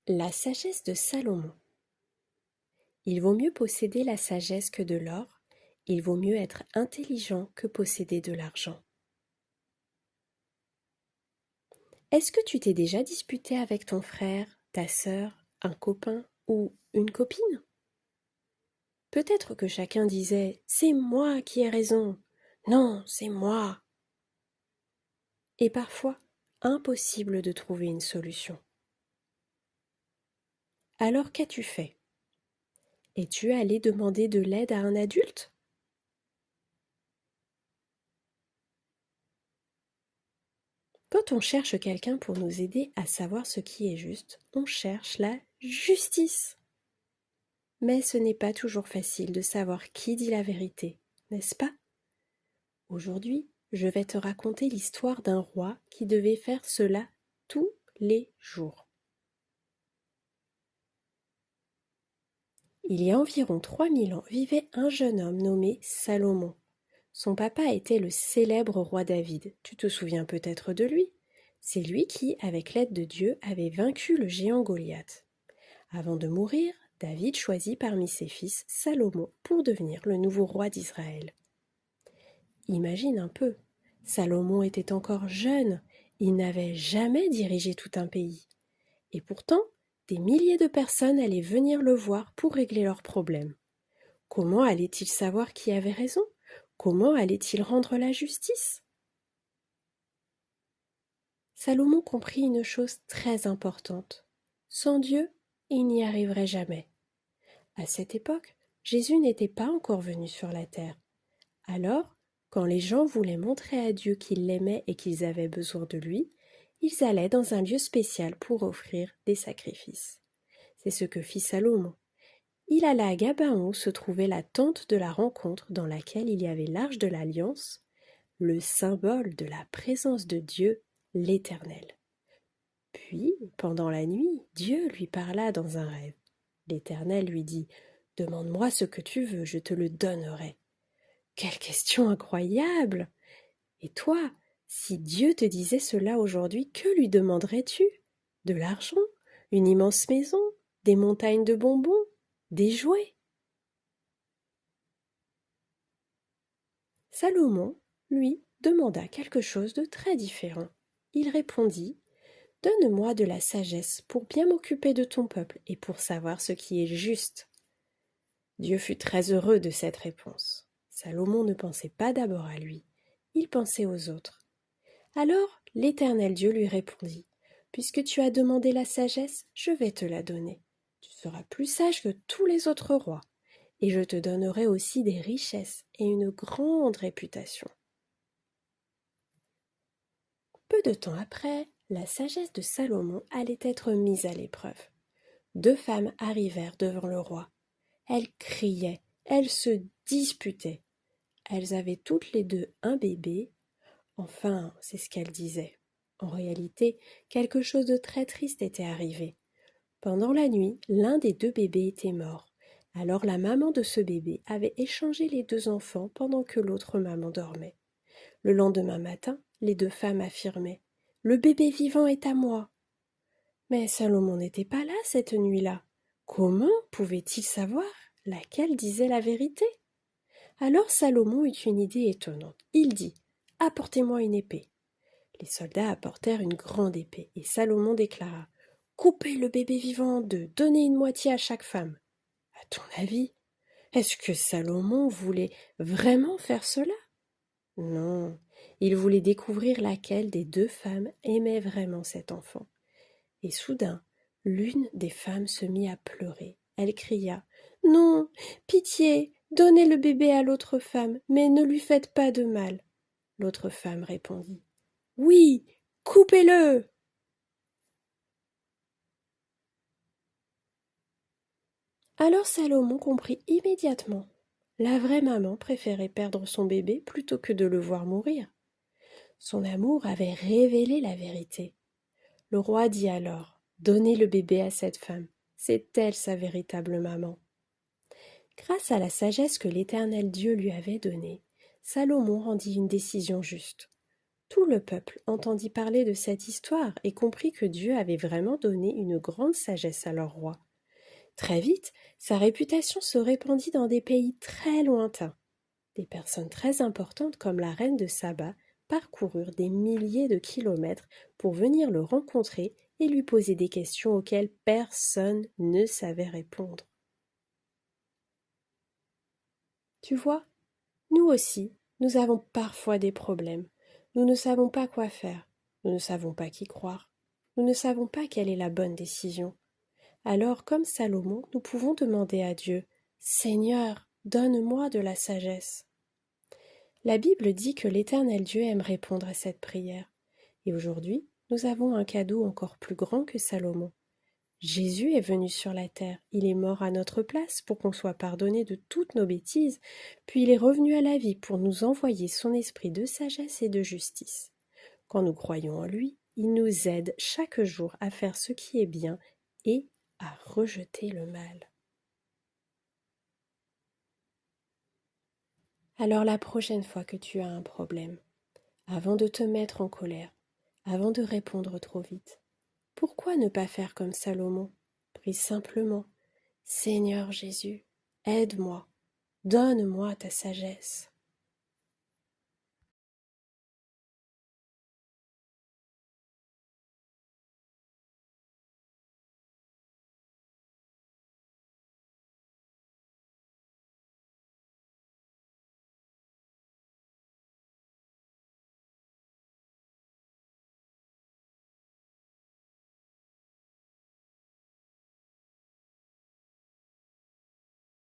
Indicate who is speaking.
Speaker 1: La sagesse de Salomon. Il vaut mieux posséder la sagesse que de l'or, il vaut mieux être intelligent que posséder de l'argent. Est-ce que tu t'es déjà disputé avec ton frère, ta sœur, un copain ou une copine? Peut-être que chacun disait « c'est moi qui ai raison »,« non, c'est moi ». Et parfois, impossible de trouver une solution. Alors qu'as-tu fait? Es-tu allé demander de l'aide à un adulte? Quand on cherche quelqu'un pour nous aider à savoir ce qui est juste, on cherche la justice. Mais ce n'est pas toujours facile de savoir qui dit la vérité, n'est-ce pas? Aujourd'hui, je vais te raconter l'histoire d'un roi qui devait faire cela tous les jours. Il y a environ 3000 ans vivait un jeune homme nommé Salomon. Son papa était le célèbre roi David. Tu te souviens peut-être de lui? C'est lui qui, avec l'aide de Dieu, avait vaincu le géant Goliath. Avant de mourir, David choisit parmi ses fils Salomon pour devenir le nouveau roi d'Israël. Imagine un peu, Salomon était encore jeune, il n'avait jamais dirigé tout un pays. Et pourtant, des milliers de personnes allaient venir le voir pour régler leurs problèmes. Comment allait-il savoir qui avait raison? Comment allait-il rendre la justice? Salomon comprit une chose très importante. Sans Dieu, il n'y arriverait jamais. À cette époque, Jésus n'était pas encore venu sur la terre. Alors, quand les gens voulaient montrer à Dieu qu'ils l'aimaient et qu'ils avaient besoin de lui, ils allaient dans un lieu spécial pour offrir des sacrifices. C'est ce que fit Salomon. Il alla à Gabaon où se trouvait la tente de la rencontre dans laquelle il y avait l'arche de l'Alliance, le symbole de la présence de Dieu, l'Éternel. Puis, pendant la nuit, Dieu lui parla dans un rêve. L'Éternel lui dit « Demande-moi ce que tu veux, je te le donnerai. » Quelle question incroyable! Et toi, si Dieu te disait cela aujourd'hui, que lui demanderais-tu? De l'argent? Une immense maison? Des montagnes de bonbons? Des jouets? Salomon, lui, demanda quelque chose de très différent. Il répondit « Donne-moi de la sagesse pour bien m'occuper de ton peuple et pour savoir ce qui est juste. » Dieu fut très heureux de cette réponse. Salomon ne pensait pas d'abord à lui, il pensait aux autres. Alors l'Éternel Dieu lui répondit « Puisque tu as demandé la sagesse, je vais te la donner. Tu seras plus sage que tous les autres rois, et je te donnerai aussi des richesses et une grande réputation. » Peu de temps après, la sagesse de Salomon allait être mise à l'épreuve. Deux femmes arrivèrent devant le roi. Elles criaient, elles se disputaient. Elles avaient toutes les deux un bébé. Enfin, c'est ce qu'elles disaient. En réalité, quelque chose de très triste était arrivé. Pendant la nuit, l'un des deux bébés était mort. Alors la maman de ce bébé avait échangé les deux enfants pendant que l'autre maman dormait. Le lendemain matin, les deux femmes affirmaient « Le bébé vivant est à moi !» Mais Salomon n'était pas là cette nuit-là. Comment pouvait-il savoir laquelle disait la vérité? Alors Salomon eut une idée étonnante. Il dit « Apportez-moi une épée. » Les soldats apportèrent une grande épée, et Salomon déclara « Coupez le bébé vivant en deux, donnez une moitié à chaque femme. » À ton avis, est-ce que Salomon voulait vraiment faire cela? Non, il voulait découvrir laquelle des deux femmes aimait vraiment cet enfant. Et soudain, l'une des femmes se mit à pleurer. Elle cria « Non, pitié, donnez le bébé à l'autre femme, mais ne lui faites pas de mal. » L'autre femme répondit « Oui, coupez-le !» Alors Salomon comprit immédiatement. La vraie maman préférait perdre son bébé plutôt que de le voir mourir. Son amour avait révélé la vérité. Le roi dit alors « Donnez le bébé à cette femme, c'est elle sa véritable maman. » Grâce à la sagesse que l'Éternel Dieu lui avait donnée, Salomon rendit une décision juste. Tout le peuple entendit parler de cette histoire et comprit que Dieu avait vraiment donné une grande sagesse à leur roi. Très vite, sa réputation se répandit dans des pays très lointains. Des personnes très importantes comme la reine de Saba parcoururent des milliers de kilomètres pour venir le rencontrer et lui poser des questions auxquelles personne ne savait répondre. Tu vois, nous aussi, nous avons parfois des problèmes. Nous ne savons pas quoi faire. Nous ne savons pas qui croire. Nous ne savons pas quelle est la bonne décision. Alors, comme Salomon, nous pouvons demander à Dieu, Seigneur, donne-moi de la sagesse. La Bible dit que l'Éternel Dieu aime répondre à cette prière. Et aujourd'hui, nous avons un cadeau encore plus grand que Salomon. Jésus est venu sur la terre, il est mort à notre place pour qu'on soit pardonné de toutes nos bêtises, puis il est revenu à la vie pour nous envoyer son esprit de sagesse et de justice. Quand nous croyons en lui, il nous aide chaque jour à faire ce qui est bien et à rejeter le mal. Alors la prochaine fois que tu as un problème, avant de te mettre en colère, avant de répondre trop vite, pourquoi ne pas faire comme Salomon? Prie simplement, Seigneur Jésus, aide-moi, donne-moi ta sagesse.